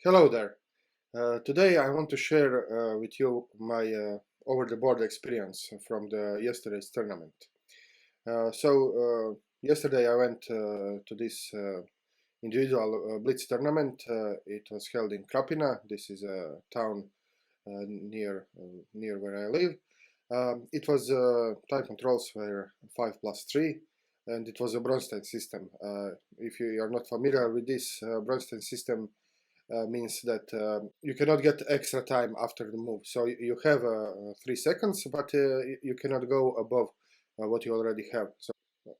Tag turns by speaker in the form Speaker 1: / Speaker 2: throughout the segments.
Speaker 1: Hello there. Today I want to share with you my over-the-board experience from the yesterday's tournament. Yesterday I went to this individual blitz tournament. It was held in Krapina. This is a town near where I live. It was time controls were 5+3, and it was a Bronstein system. If you are not familiar with this, Bronstein system means that you cannot get extra time after the move. So you have 3 seconds, but you cannot go above what you already have.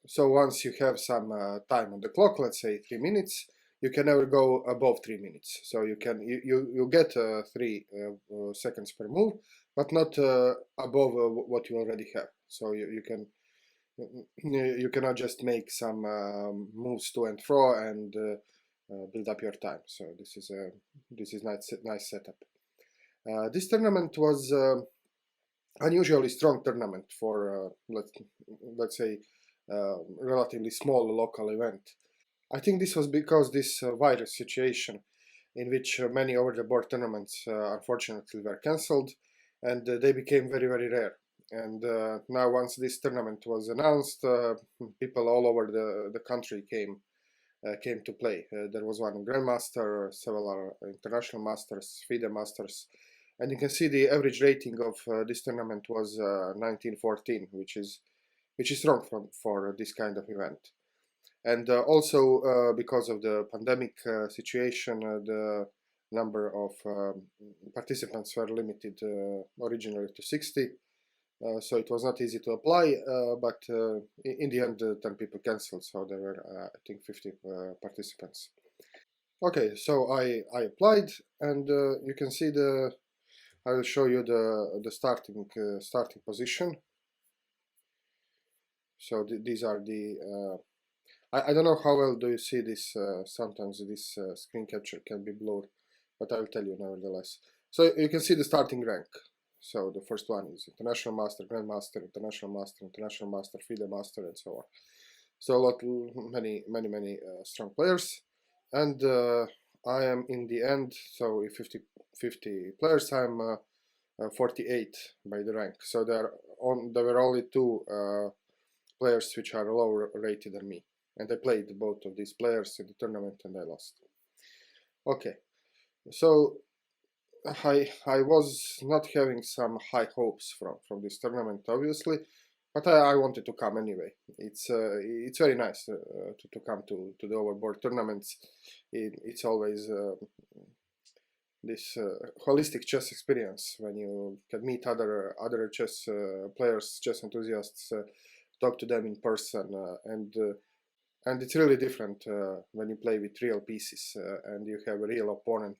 Speaker 1: So once you have some time on the clock, let's say 3 minutes, you can never go above 3 minutes. So you get 3 seconds per move, but not above what you already have. So you cannot just make some moves to and fro and build up your time. So this is nice setup. This tournament was unusually strong tournament for let's say relatively small local event. I think this was because this virus situation, in which many over-the-board tournaments unfortunately were cancelled, and they became very rare. And now, once this tournament was announced, people all over the country came to play. There was one Grandmaster, several international masters, FIDE masters, and you can see the average rating of this tournament was 1914, which is strong for this kind of event. And also because of the pandemic situation, the number of participants were limited originally to 60. So it was not easy to apply, but in the end 10 people cancelled, so there were I think 50 participants. Okay, so I applied, and you can see I will show you the starting position. So these are the I don't know how well do you see this. Sometimes this screen capture can be blurred, but I will tell you nevertheless. So you can see the starting rank. So the first one is International Master, Grandmaster, International Master, FIDE Master, and so on. So many strong players, and I am in the end. So if 50 players, I'm 48 by the rank. So there were only 2 players which are lower rated than me, and I played both of these players in the tournament, and I lost. Okay, so I was not having some high hopes from this tournament, obviously, but I wanted to come anyway. It's very nice to come to the overboard tournaments. It's always this holistic chess experience when you can meet other chess players, chess enthusiasts, talk to them in person, and it's really different when you play with real pieces and you have a real opponent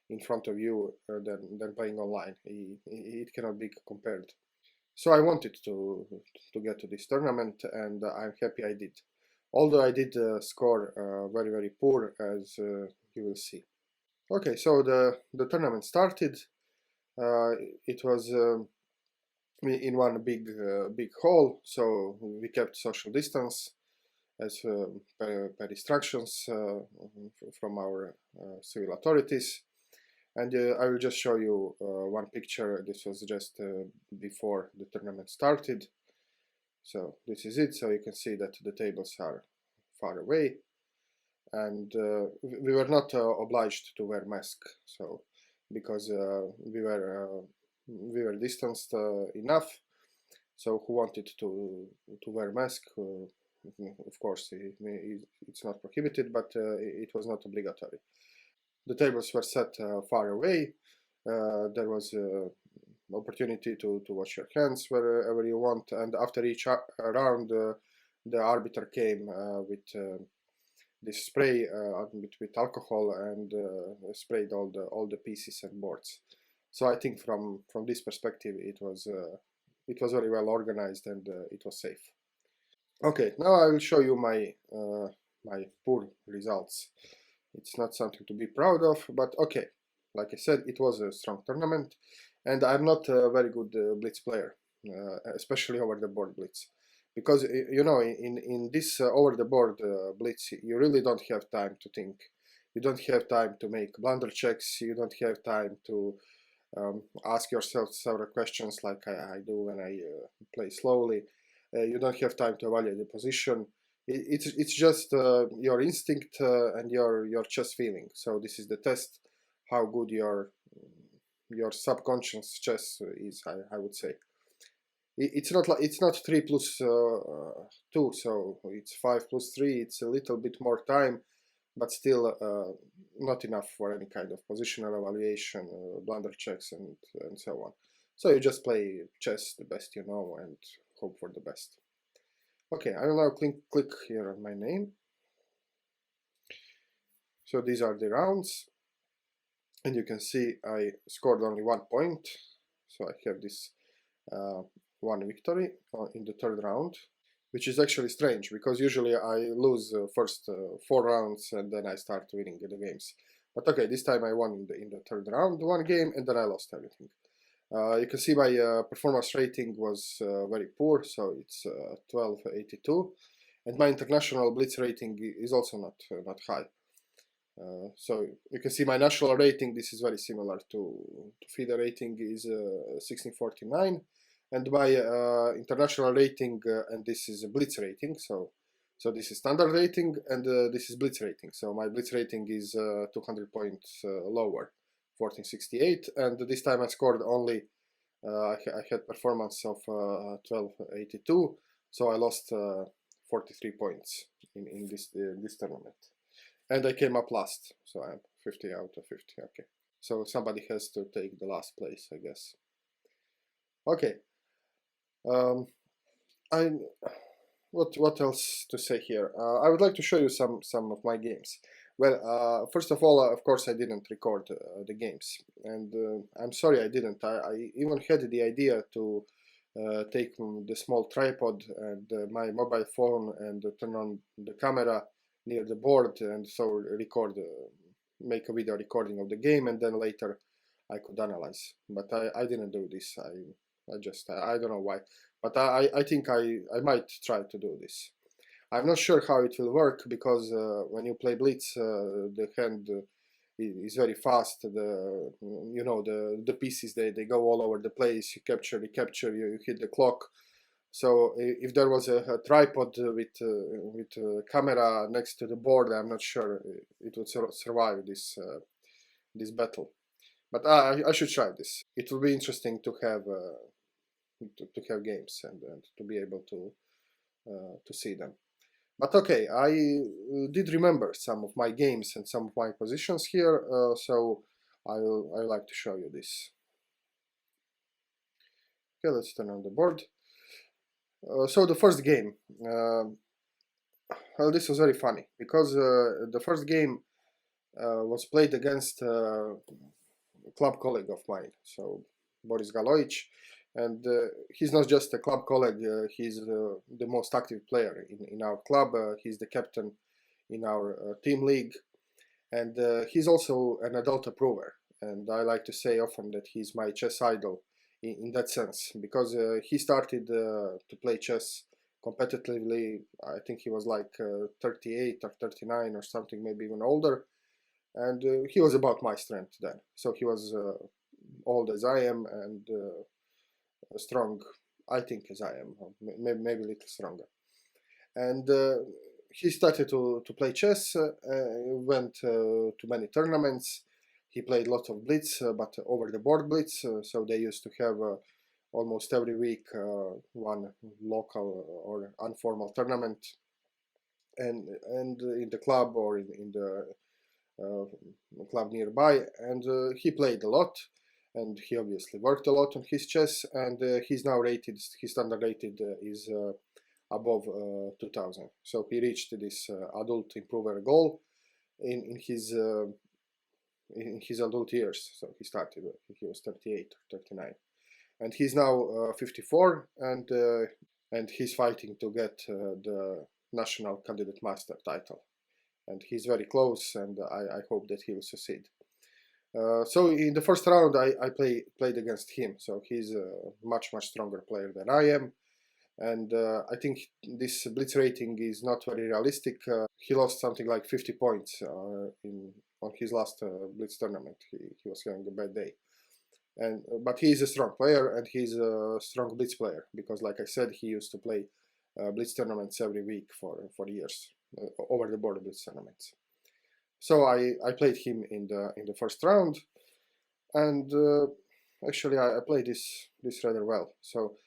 Speaker 1: in front of you than playing online. It cannot be compared. So I wanted to get to this tournament, and I'm happy I did. Although I did score very poor, as you will see. Okay, so the tournament started. It was in one big hall, so we kept social distance as per instructions from our civil authorities. And I will just show you one picture. This was just before the tournament started. So this is it. So you can see that the tables are far away, and we were not obliged to wear mask. So because we were distanced enough. So who wanted to wear mask? Of course, it's not prohibited, but it was not obligatory. The tables were set far away. There was opportunity to wash your hands wherever you want, and after each round, the arbiter came with this spray with alcohol and sprayed all the pieces and boards. So I think from this perspective, it was very well organized, and it was safe. Okay, now I will show you my poor results. It's not something to be proud of, but okay. Like I said, it was a strong tournament, and I'm not a very good blitz player, especially over the board blitz, because you know in this over the board blitz you really don't have time to think. You don't have time to make blunder checks. You don't have time to ask yourself several questions like I do when I play slowly. You don't have time to evaluate the position. It's just your instinct and your chess feeling. So this is the test how good your subconscious chess is. I would say it's not 3 plus 2, so it's 5 plus 3. It's a little bit more time, but still not enough for any kind of positional evaluation, blunder checks, and so on. So you just play chess the best you know and hope for the best. Okay, I will now click here on my name. So these are the rounds, and you can see I scored only 1 point. So I have this 1 victory in the third round, which is actually strange because usually I lose first 4 rounds and then I start winning the games. But okay, this time I won in the third round 1 game and then I lost everything. You can see my performance rating was very poor, so it's 1282, and my international blitz rating is also not high. So you can see my national rating. This is very similar to FIDE rating is 1649, and my international rating, and this is a blitz rating. So this is standard rating, and this is blitz rating. So my blitz rating is 200 points lower, 1468, and this time I scored only. I had performance of 1282, so I lost 43 points in this tournament. And I came up last, so I'm 50 out of 50. Okay, so somebody has to take the last place, I guess. Okay, what else to say here? I would like to show you some of my games. Well, first of all, of course, I didn't record the games, and I'm sorry I didn't. I even had the idea to take the small tripod and my mobile phone and turn on the camera near the board and so record, make a video recording of the game, and then later I could analyze. But I didn't do this. I don't know why. But I think I might try to do this. I'm not sure how it will work because when you play blitz, the hand is very fast. The pieces they go all over the place. You capture, recapture, you hit the clock. So if there was a tripod with a camera next to the board, I'm not sure it would survive this battle. But I should try this. It will be interesting to have games and to be able to see them. But okay, I did remember some of my games and some of my positions here, so I like to show you this. Okay, let's turn on the board. So the first game, well, this was very funny because the first game was played against a club colleague of mine, so Boris Galoich, and he's not just a club colleague, he's the most active player in our club. He's the captain in our team league, and he's also an adult approver, and I like to say often that he's my chess idol in that sense, because he started to play chess competitively. I think he was like 38 or 39 or something, maybe even older, and he was about my strength then. So he was old as I am and strong, I think, as I am, maybe a little stronger. And he started to play chess, went to many tournaments. He played lots of blitz, but over the board blitz, so they used to have almost every week one local or informal tournament, and in the club or in the club nearby, and he played a lot, and he obviously worked a lot on his chess, and he's now rated, his standard rated is above 2000, so he reached this adult improver goal in his adult years. So he started, he was 38 or 39, and he's now 54, and he's fighting to get the national candidate master title, and he's very close, and I hope that he will succeed. So in the first round I played against him, so he's a much stronger player than I am, and I think this blitz rating is not very realistic. He lost something like 50 points on his last blitz tournament. He was having a bad day. But he is a strong player, and he's a strong blitz player, because like I said, he used to play blitz tournaments every week for years, over the board blitz tournaments. So I played him in the first round, and actually I played this rather well. So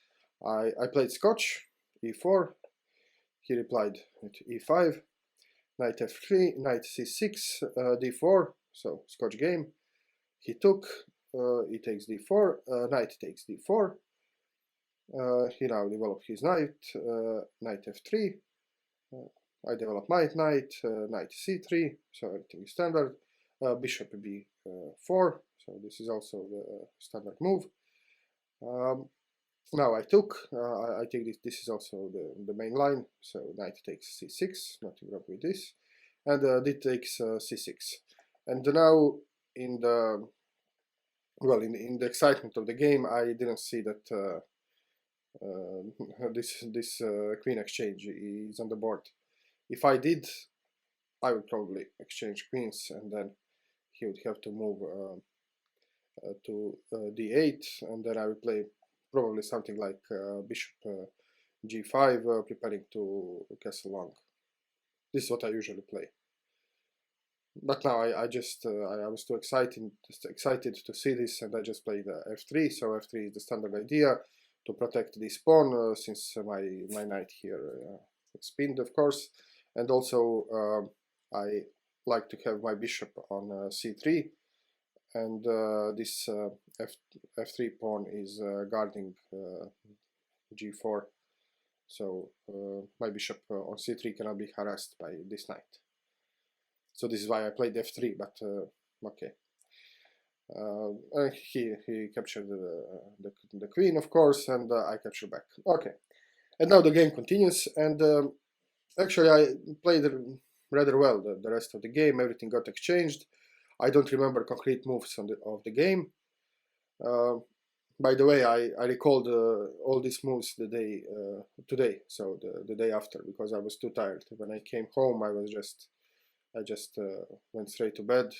Speaker 1: I played Scotch, e4, he replied with e5, knight f3, knight c6, d4, so Scotch game. He took, he takes d4, knight takes d4, he now developed his knight, knight f3, I develop my knight, knight c3, so everything is standard, bishop b4, so this is also the standard move. Now I took, I take this is also the main line, so knight takes c6, nothing wrong with this, and d takes c6. And now in the, well, in the excitement of the game, I didn't see that this queen exchange is on the board. If I did, I would probably exchange queens, and then he would have to move to d8, and then I would play probably something like bishop g5, preparing to castle long. This is what I usually play. But now I was too excited to see this, and I just played f3. So f3 is the standard idea to protect this pawn, since my knight here is pinned, of course, and also I like to have my bishop on c3, and this f3 pawn is guarding g4, so my bishop on c3 cannot be harassed by this knight. So this is why I played f3, but okay. He captured the queen, of course, and I captured back. Okay, and now the game continues, and actually I played rather well the rest of the game. Everything got exchanged. I don't remember concrete moves of the game. By the way, I recalled all these moves the day today, so the day after, because I was too tired. When I came home, I just went straight to bed,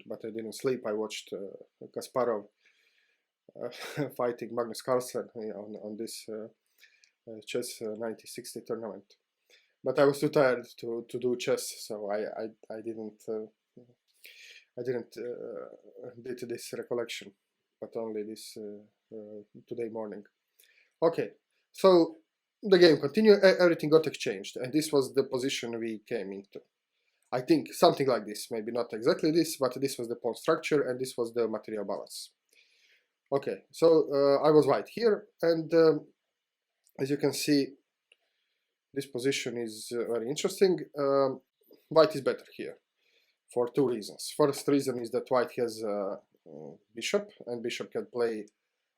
Speaker 1: but I didn't sleep. I watched Kasparov fighting Magnus Carlsen on this chess 1960 tournament. But I was too tired to do chess, so I didn't did this recollection, but only this today morning. Okay, so the game continued. Everything got exchanged, and this was the position we came into. I think something like this, maybe not exactly this, but this was the pawn structure, and this was the material balance. Okay, so I was white here, and as you can see, this position is very interesting. White is better here for two reasons. First reason is that white has bishop, and bishop can play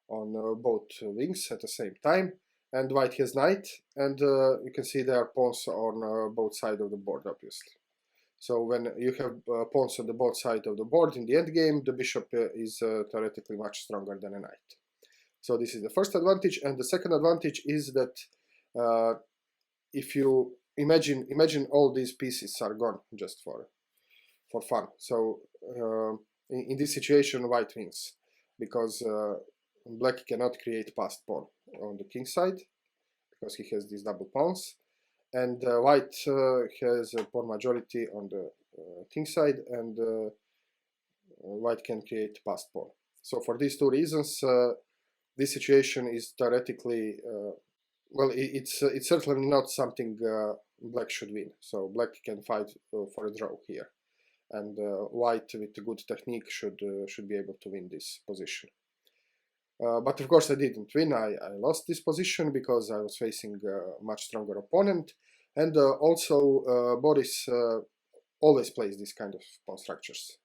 Speaker 1: on both wings at the same time, and white has knight, and you can see there are pawns on both sides of the board, obviously. So when you have pawns on the both sides of the board in the endgame, the bishop is theoretically much stronger than a knight. So this is the first advantage, and the second advantage is that if you imagine all these pieces are gone just for fun. So in this situation, white wins, because black cannot create passed pawn on the king side because he has these double pawns, and white has a pawn majority on the king side, and white can create passed pawn. So for these two reasons, this situation is theoretically, well, it's certainly not something black should win. So black can fight for a draw here, and white with a good technique should be able to win this position. But of course I didn't win. I lost this position because I was facing a much stronger opponent, and also Boris always plays this kind of pawn structures.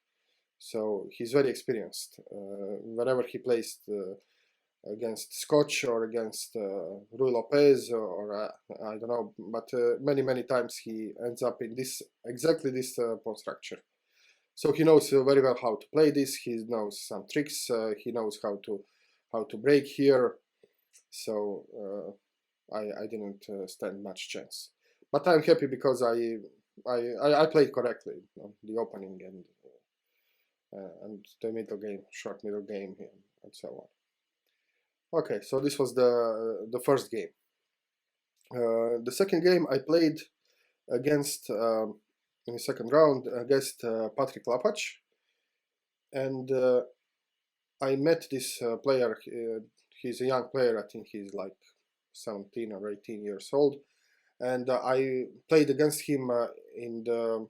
Speaker 1: So he's very experienced. Whenever he plays against Scotch or against Rui Lopez or I don't know, but many times he ends up in exactly this pawn structure. So he knows very well how to play this. He knows some tricks. He knows how to break here. So I didn't stand much chance. But I'm happy because I played correctly, you know, the opening and the middle game, short middle game, and so on. Okay, so this was the first game. The second game I played against in the second round against Patrick Lapach, and I met this player. He's a young player. I think he's like 17 or 18 years old, and I played against him in the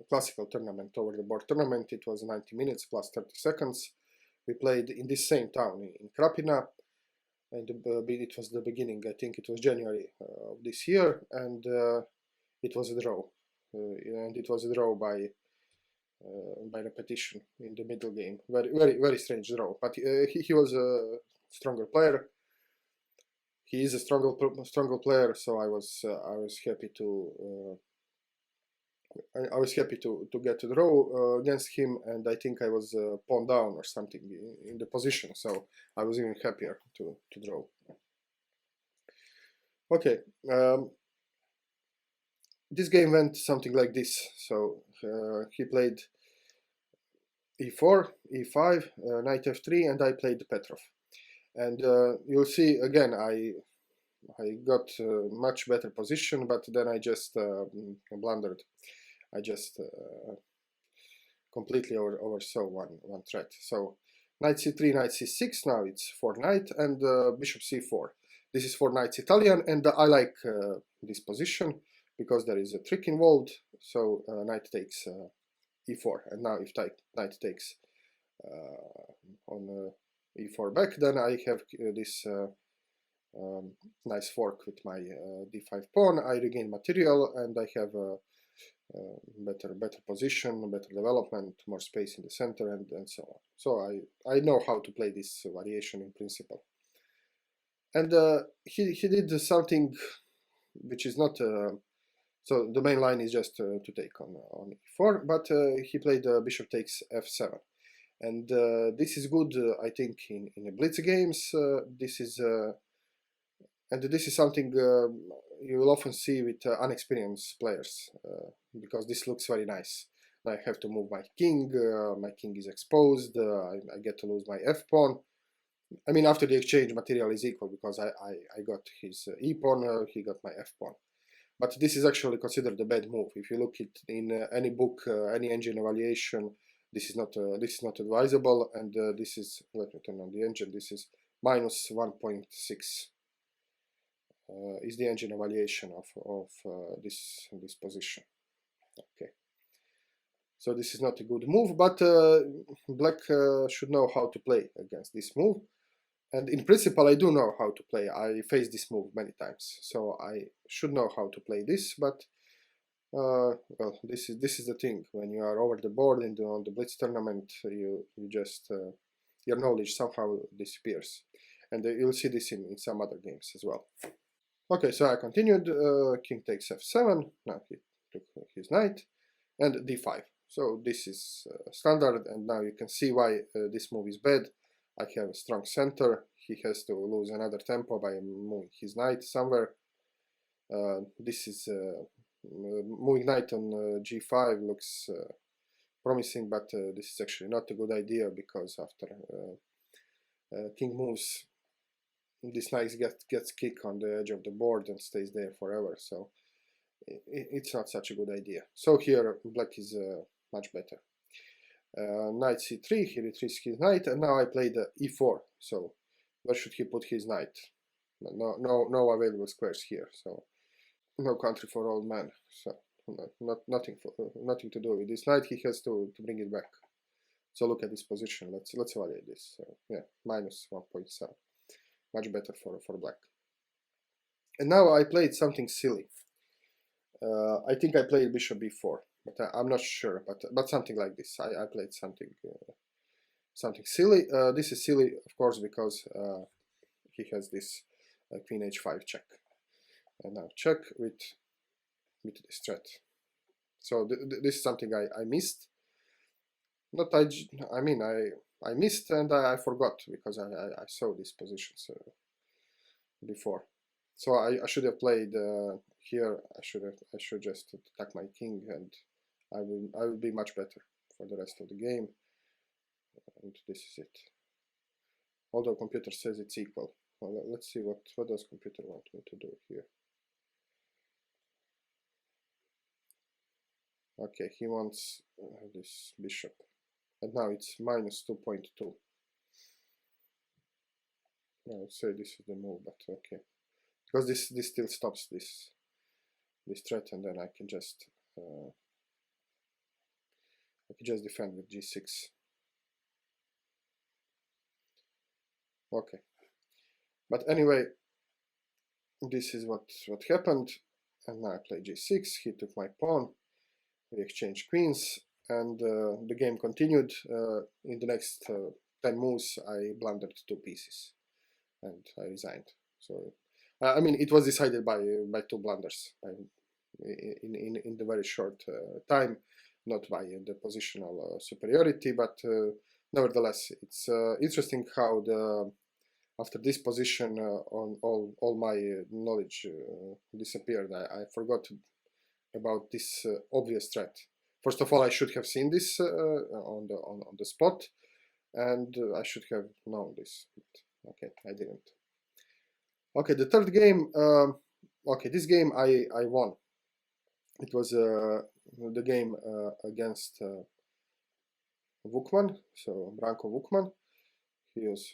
Speaker 1: classical tournament, over the board tournament. It was 90 minutes plus 30 seconds. We played in this same town in Krapina, and it was the beginning. I think it was January of this year, and it was a draw, and it was a draw by repetition in the middle game. Very strange draw. But he was a stronger player. He is a stronger player, so I was happy to get to draw against him, and I think I was pawn down or something in the position, so I was even happier to draw. Okay, this game went something like this. So he played e4, e5, knight f3, and I played Petrov. And you'll see again, I got much better position, but then I just blundered. I just completely oversaw one threat. So knight c3, knight c6. Now it's for knight, and bishop c4. This is for knights Italian, and I like this position because there is a trick involved. So knight takes e4, and now if knight takes on e4 back, then I have this nice fork with my d5 pawn. I regain material, and I have a better position, better development, more space in the center, and so on. So I know how to play this variation in principle. And he did something which is not so the main line is just to take on e4, but he played bishop takes f7, and this is good, I think, in the blitz games. This is something you will often see with unexperienced players, because this looks very nice. I have to move my king is exposed, I get to lose my f-pawn. I mean, after the exchange, material is equal because I got his e-pawn, he got my f-pawn. But this is actually considered a bad move. If you look at in any book, any engine evaluation, this is not advisable, and this is, let me turn on the engine, this is minus 1.6 is the engine evaluation of this position. Okay, so this is not a good move, but black should know how to play against this move. And in principle, I do know how to play. I faced this move many times, so I should know how to play this. But well, this is the thing. When you are over the board on the blitz tournament, you just your knowledge somehow disappears, and you'll see this in some other games as well. Okay, so I continued. King takes f7. Now he took his knight, and d5. So this is standard, and now you can see why this move is bad. I have a strong center. He has to lose another tempo by moving his knight somewhere. This is moving knight on g5 looks promising, but this is actually not a good idea, because after king moves, this knight gets kicked on the edge of the board and stays there forever. So it's not such a good idea. So here black is much better. Knight c3, he retreats his knight, and now I played e4. So where should he put his knight? No available squares here, so no country for old man. So nothing to do with this knight. He has to bring it back. So look at this position. Let's evaluate this. So yeah, minus 1.7, much better for black. And now I played something silly. I think I played bishop b4. But I'm not sure, but something like this. I played something silly. This is silly, of course, because he has this queen h5 check, and now check with this threat. So this is something I missed. I mean I missed, and I forgot, because I saw these positions before. So I should have played here. I should just attack my king, and I will be much better for the rest of the game. And this is it. Although computer says it's equal. Well, let's see what does computer want me to do here. Okay, he wants this bishop, and now it's minus 2.2. I would say this is the move, but okay, because this still stops this threat, and then I can just defend with g6. Okay, but anyway, this is what happened, and now I play g6. He took my pawn. We exchanged queens, and the game continued. In the next 10 moves, I blundered 2 pieces, and I resigned. So, I mean, it was decided by 2 blunders in the very short time, not by the positional superiority, but nevertheless, it's interesting how after this position on all my knowledge disappeared. I forgot about this obvious threat. First of all, I should have seen this on the spot, and I should have known this. But okay, I didn't. Okay, the third game. Okay, this game I won. It was the game against Vukman, so Branko Vukman. He was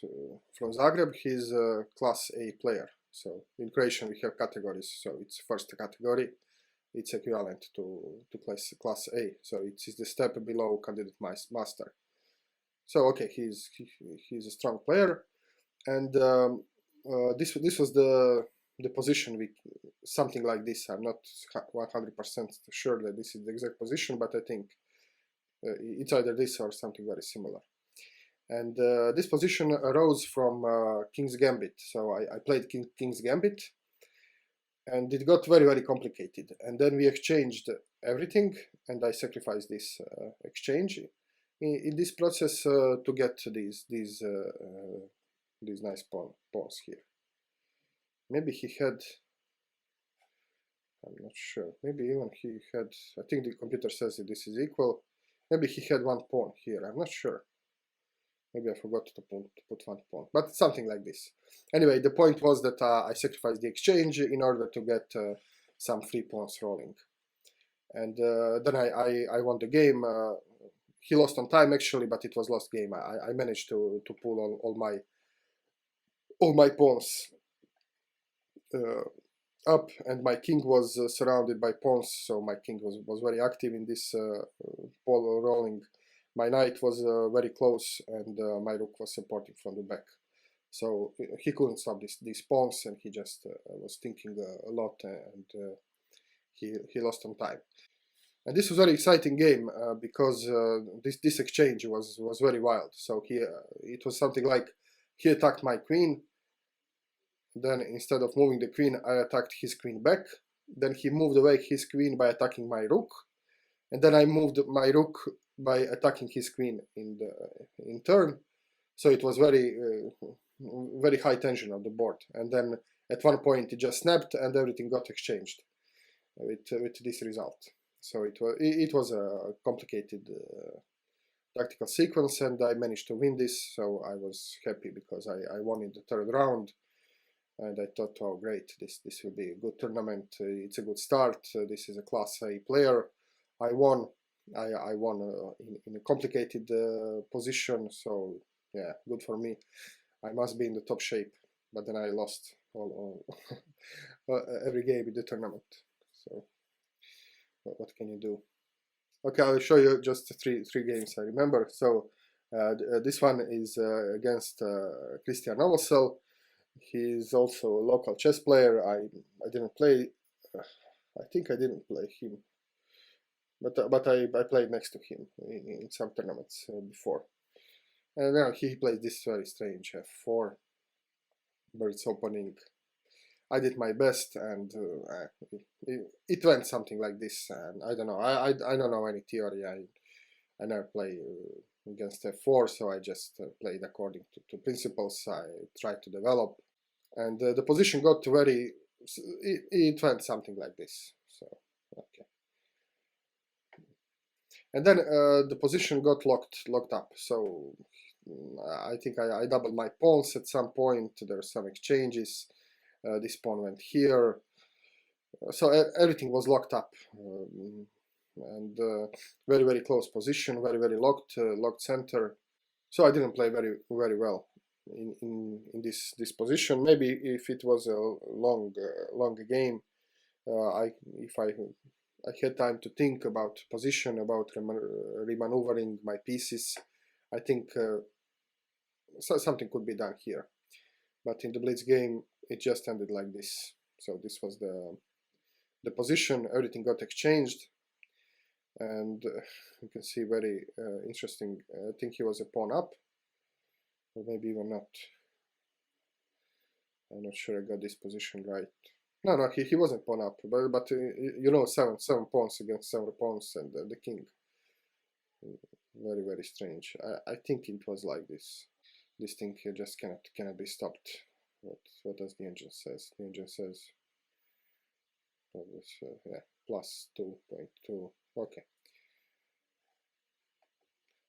Speaker 1: from Zagreb. He's a class A player. So in Croatian we have categories. So it's first category. It's equivalent to class A. So it's the step below candidate master. So okay, he's a strong player, and this was the position something like this. I'm not 100% sure that this is the exact position, but I think it's either this or something very similar. And this position arose from King's Gambit. So I played King's Gambit, and it got very complicated. And then we exchanged everything, and I sacrificed this exchange in this process to get these nice pawns here. Maybe he had, I'm not sure, maybe even he had, I think the computer says that this is equal. Maybe he had 1 pawn here, I'm not sure. Maybe I forgot to put 1 pawn, but something like this. Anyway, the point was that I sacrificed the exchange in order to get some free pawns rolling. And then I won the game. He lost on time actually, but it was lost game. I managed to pull all my pawns up, and my king was surrounded by pawns, so my king was very active in this pawn rolling. My knight was very close, and my rook was supporting from the back. So he couldn't stop these pawns, and he just was thinking a lot, and he lost on time. And this was a very exciting game because this exchange was very wild. So it was something like he attacked my queen. Then instead of moving the queen, I attacked his queen back. Then he moved away his queen by attacking my rook, and then I moved my rook by attacking his queen in turn. So it was very high tension on the board. And then at one point it just snapped, and everything got exchanged with this result. So it was a complicated tactical sequence, and I managed to win this. So I was happy because I won in the third round. And I thought, oh great, this will be a good tournament. It's a good start. This is a class A player. I won. I won in a complicated position. So yeah, good for me. I must be in the top shape. But then I lost all every game in the tournament. So what can you do? Okay, I'll show you just three games I remember. So this one is against Christian Novosel. He's also a local chess player. I didn't play. I think I didn't play him, but I played next to him in some tournaments before. And now he plays this very strange f4, birds opening. I did my best, and it went something like this. And I don't know. I don't know any theory. I never play against f4, so I just played according to principles I tried to develop. And the position got very it went something like this. So okay, and then the position got locked up. So I think I doubled my pawns at some point. There were some exchanges. This pawn went here, so everything was locked up, and very close position, very locked center. So I didn't play very well in this position. Maybe if it was a long game, if I had time to think about position, about remaneuvering my pieces, I think something could be done here. But in the blitz game, it just ended like this. So this was the position. Everything got exchanged, and you can see very interesting. I think he was a pawn up, or maybe even not. I'm not sure I got this position right. No, he wasn't pawn up, but you know, seven pawns against 7 pawns and the king. Very strange. I think it was like this. This thing here just cannot be stopped. What does the engine says? The engine says, yeah, plus 2.2. Okay.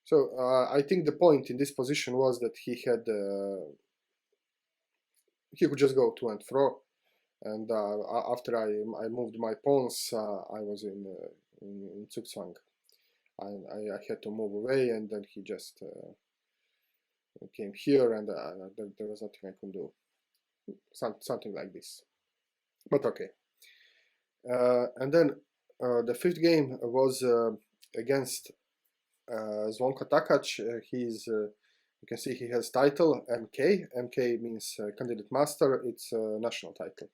Speaker 1: So I think the point in this position was that he had he could just go to and fro, and after I moved my pawns, I was in zugzwang. I had to move away, and then he just came here, and there was nothing I could do. Something like this. But okay. And then the 5th game was against Zvonko Takac. He's you can see he has title MK. MK means candidate master. It's a national title.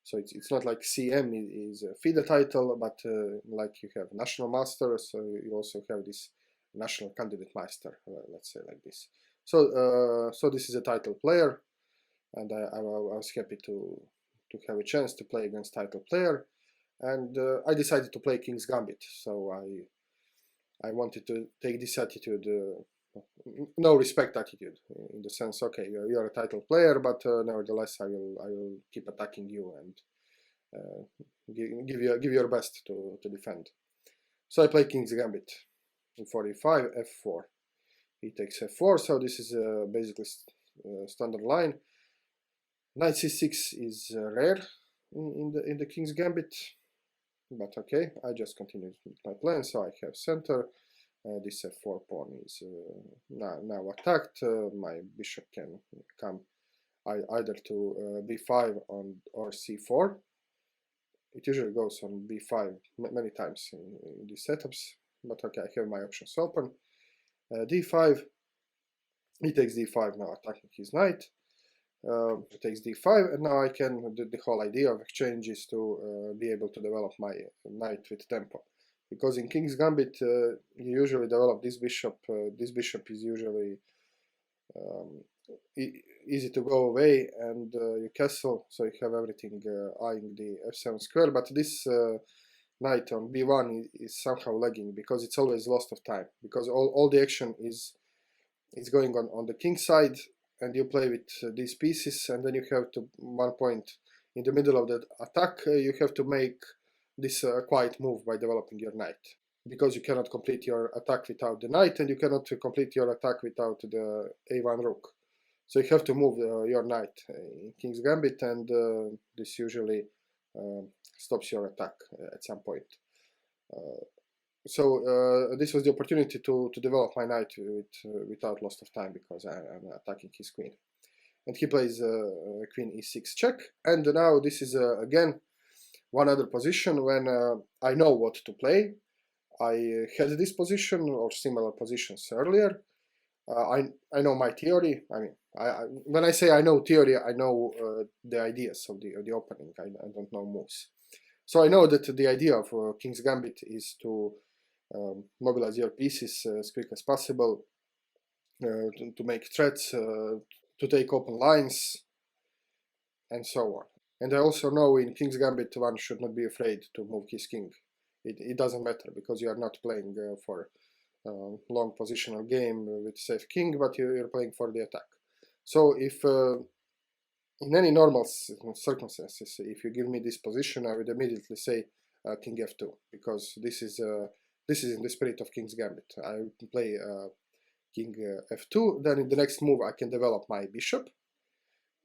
Speaker 1: So it's not like CM is a FIDE title, but like you have national master, so you also have this national candidate master, let's say like this. So so this is a title player, and I was happy to have a chance to play against title player, and I decided to play King's Gambit. So I wanted to take this attitude, no respect attitude, in the sense, okay, you're a title player, but nevertheless I will keep attacking you and give your best to defend. So I play King's Gambit in 45, f4. He takes f4, so this is basically standard line. Knight c6 is rare in the King's Gambit, but okay, I just continued with my plan. So I have center. This f4 pawn is now attacked. My bishop can come either to b5 or c4. It usually goes on b5 many times in these setups, but okay, I have my options open. d5, he takes d5, now attacking his knight. Takes d5, and now I can, the whole idea of exchange is to be able to develop my knight with tempo. Because in King's Gambit, you usually develop this bishop. This bishop is usually easy to go away, and you castle, so you have everything eyeing the f7 square. But this knight on b1 is somehow lagging, because it's always lost of time. Because all the action is going on the king side, and you play with these pieces, and then you have to, one point in the middle of the attack, you have to make this quiet move by developing your knight, because you cannot complete your attack without the knight, and you cannot complete your attack without the a1 rook. So you have to move your knight in King's Gambit, and this usually stops your attack at some point. So this was the opportunity to develop my knight without loss of time, because I'm attacking his queen. And he plays queen e6 check, and now this is again one other position when I know what to play. I had this position or similar positions earlier. I know my theory. I mean, when I say I know theory, I know the ideas of the opening. I don't know moves. So I know that the idea of King's Gambit is to mobilize your pieces as quick as possible, to make threats, to take open lines, and so on. And I also know in King's Gambit one should not be afraid to move his king. It doesn't matter, because you are not playing for long positional game with safe king, but you're playing for the attack. So if in any normal circumstances, if you give me this position, I would immediately say king f2, because this is in the spirit of King's Gambit. I play king f2, then in the next move I can develop my bishop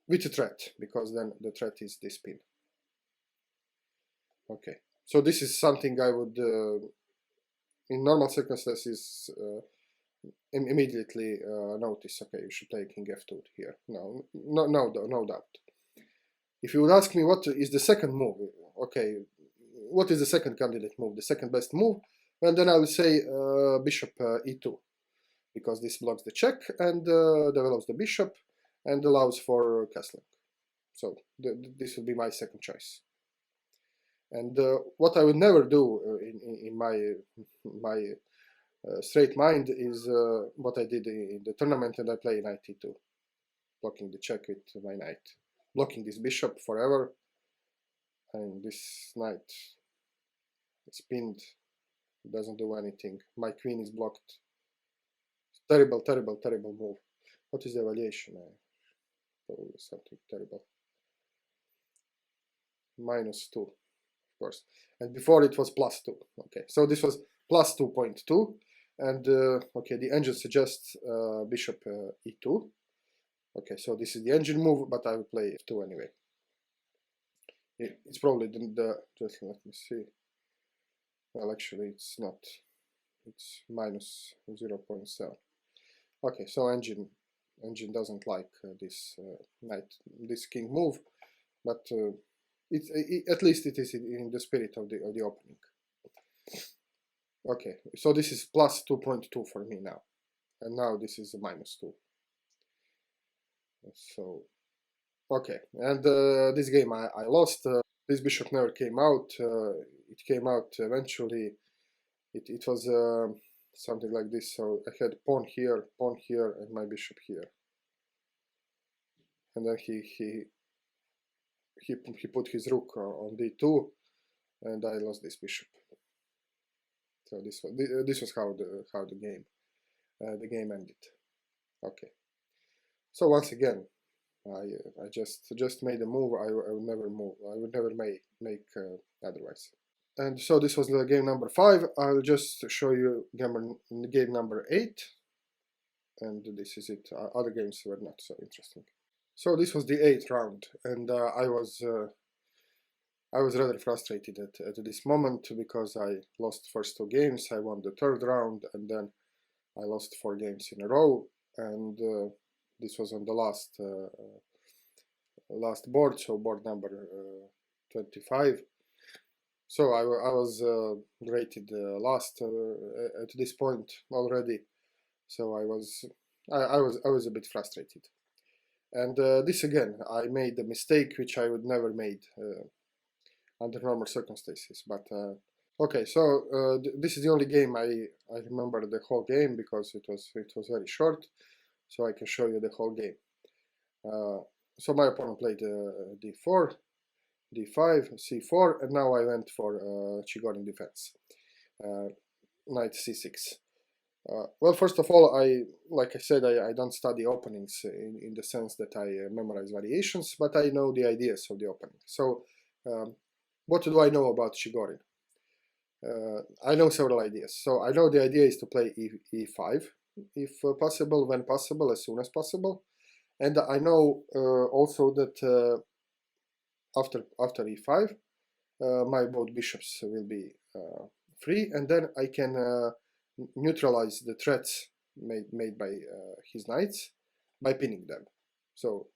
Speaker 1: with a threat, because then the threat is this pin. Okay, so this is something I would, in normal circumstances, immediately notice. Okay, you should play king f2 here. No doubt. If you would ask me what is the second move, okay, what is the second candidate move, the second best move, well, then I will say bishop e2, because this blocks the check and develops the bishop and allows for castling. So this will be my second choice. And what I would never do in my straight mind is what I did in the tournament, and I play knight e2, blocking the check with my knight, blocking this bishop forever, and this knight is pinned, it doesn't do anything, my queen is blocked. Terrible, terrible, terrible move. What is the evaluation? Probably something terrible. -2, of course, and before it was +2. Okay, so this was +2.2, and okay, the engine suggests bishop e2. Okay, so this is the engine move, but I will play f2 anyway. It's probably just let me see. Well, actually, it's not. It's -0.7. Okay, so engine doesn't like this this king move, but at least it is in the spirit of the opening. Okay, so this is +2.2 for me now, and now this is a -2. So okay, and this game I lost. This bishop never came out. It came out eventually. It was something like this. So I had pawn here, and my bishop here, and then he put his rook on d2, and I lost this bishop. So this was how the game ended. Okay. So once again, I just made a move. I would never move. I would never make otherwise. And so this was the game number 5. I'll just show you game number 8, and this is it. Other games were not so interesting. So this was the 8th round, and I was rather frustrated at this moment, because I lost first 2 games. I won the 3rd round, and then I lost 4 games in a row, and this was on the last board, so board number 25. So I was rated last at this point already. So I was a bit frustrated. And this again, I made a mistake which I would never made under normal circumstances. But okay, so this is the only game I remember the whole game, because it was very short. So I can show you the whole game. So my opponent played d4, d5, c4, and now I went for Chigorin defense, knight c6. Well, first of all, like I said, I don't study openings in the sense that I memorize variations, but I know the ideas of the opening. So what do I know about Chigorin? I know several ideas. So I know the idea is to play e5, if possible, when possible, as soon as possible. And I know also that after e5, my both bishops will be free, and then I can neutralize the threats made by his knights by pinning them. So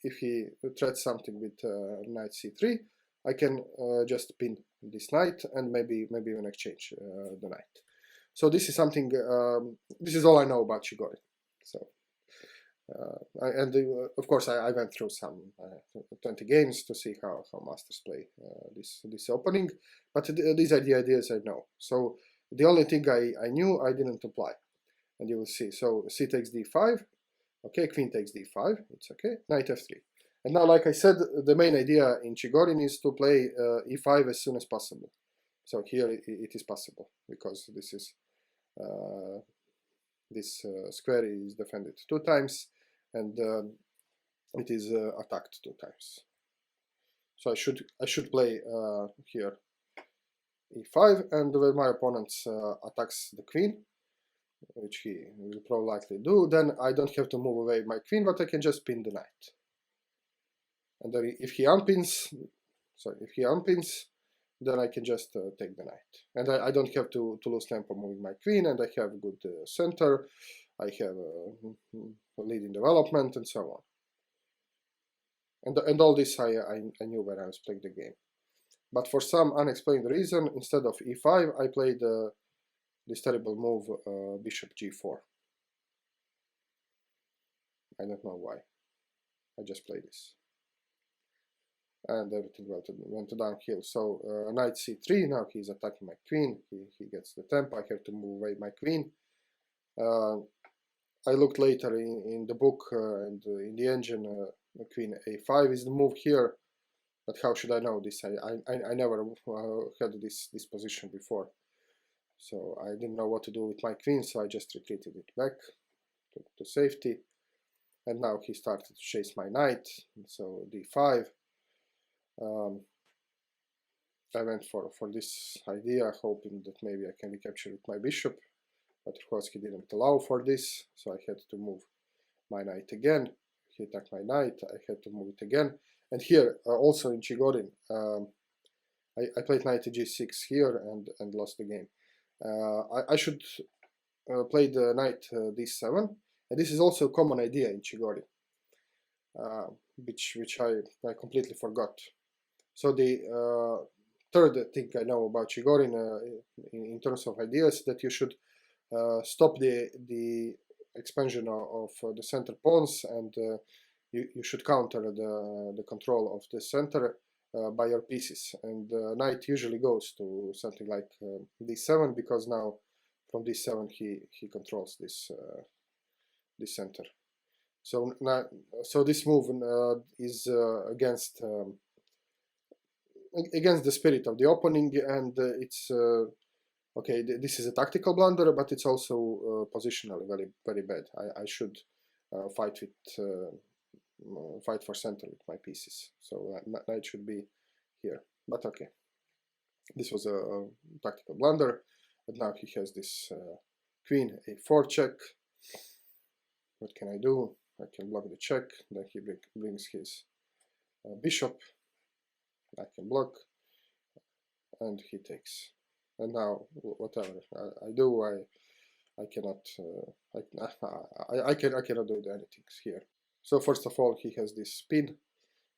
Speaker 1: if he threats something with knight c3, I can just pin this knight and maybe even exchange the knight. So this is something. This is all I know about Chigorin. So. Of course, I went through some 20 games to see how masters play this opening, but these are the ideas I know. So the only thing I knew, I didn't apply, and you will see. So c takes d5, okay, queen takes d5, it's okay, knight f3. And now, like I said, the main idea in Chigorin is to play e5 as soon as possible. So here it is possible, because this is this square is defended 2 times, and it is attacked 2 times. So I should play here e5, and when my opponent attacks the queen, which he will probably likely do, then I don't have to move away my queen, but I can just pin the knight. And then if he unpins, then I can just take the knight. And I don't have to lose tempo moving my queen, and I have good center, I have a lead in development, and so on. And all this I knew when I was playing the game. But for some unexplained reason, instead of e5, I played this terrible move, bishop g4. I don't know why. I just played this. And everything went downhill. So knight c3, now he's attacking my queen. He gets the tempo. I have to move away my queen. I looked later in the book and in the engine, queen a5 is the move here. But how should I know this? I never had this position before. So I didn't know what to do with my queen, so I just retreated it back to safety. And now he started to chase my knight, so d5. I went for this idea, hoping that maybe I can recapture with my bishop, but of course he didn't allow for this, so I had to move my knight again. He attacked my knight, I had to move it again. And here, also in Chigorin, I played knight to g6 here and lost the game. I should play the knight d7, and this is also a common idea in Chigorin, which I completely forgot. So the third thing I know about Chigorin in terms of ideas, that you should stop the expansion of the center pawns, and you should counter the control of the center by your pieces. And knight usually goes to something like d7, because now from d7 he controls this center. So this move is against the spirit of the opening, and it's okay. This is a tactical blunder, but it's also positionally very bad. I should fight for center with my pieces. So knight should be here, but okay. This was a tactical blunder, but now he has this queen a4 check. What can I do? I can block the check. Then he brings his bishop. I can block, and he takes. And now whatever I do, I cannot I cannot do anything here. So first of all, he has this spin,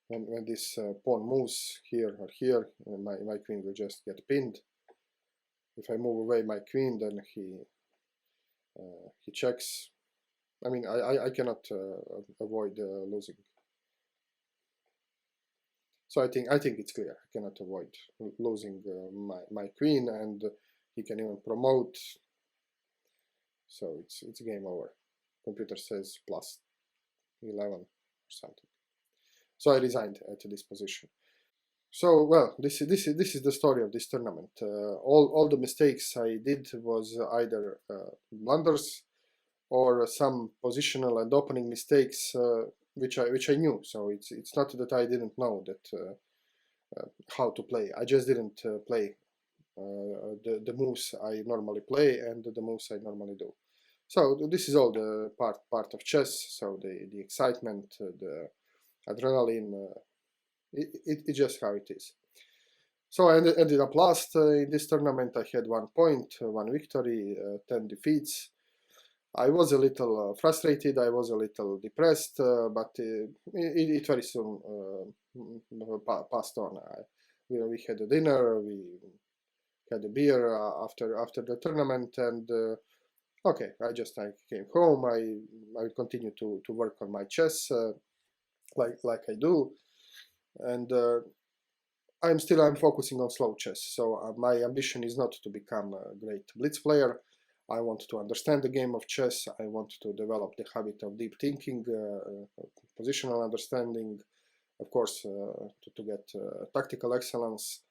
Speaker 1: and when this pawn moves here or here, my queen will just get pinned. If I move away my queen, then he checks. I mean, I cannot avoid losing. So I think it's clear. I cannot avoid losing my queen, and he can even promote. So it's game over. Computer says plus 11 or something. So I resigned at this position. So well, this is the story of this tournament. All the mistakes I did was either blunders or some positional and opening mistakes, which I knew. So it's not that I didn't know that how to play. I just didn't play the moves I normally play and the moves I normally do. So this is all the part of chess. So the excitement, the adrenaline, it's just how it is. So I ended up last in this tournament. I had 1 point, 1 victory, 10 defeats. I was a little frustrated, I was a little depressed, but it very soon passed on. We had a dinner, we had a beer after the tournament, and okay, I came home. I continue to work on my chess like I do, and I'm focusing on slow chess. So my ambition is not to become a great blitz player. I want to understand the game of chess. I want to develop the habit of deep thinking, positional understanding, of course, to get tactical excellence.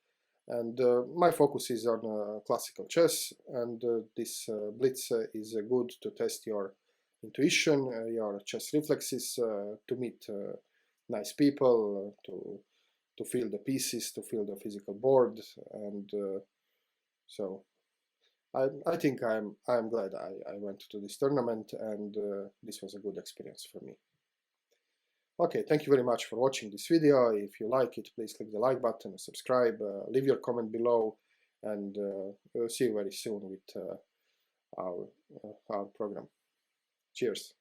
Speaker 1: And my focus is on classical chess, and this blitz is good to test your intuition, your chess reflexes, to meet nice people, to feel the pieces, to feel the physical board, and so I think I'm glad I went to this tournament, and this was a good experience for me. Okay, thank you very much for watching this video. If you like it, please click the like button, subscribe, leave your comment below, and we'll see you very soon with our program. Cheers.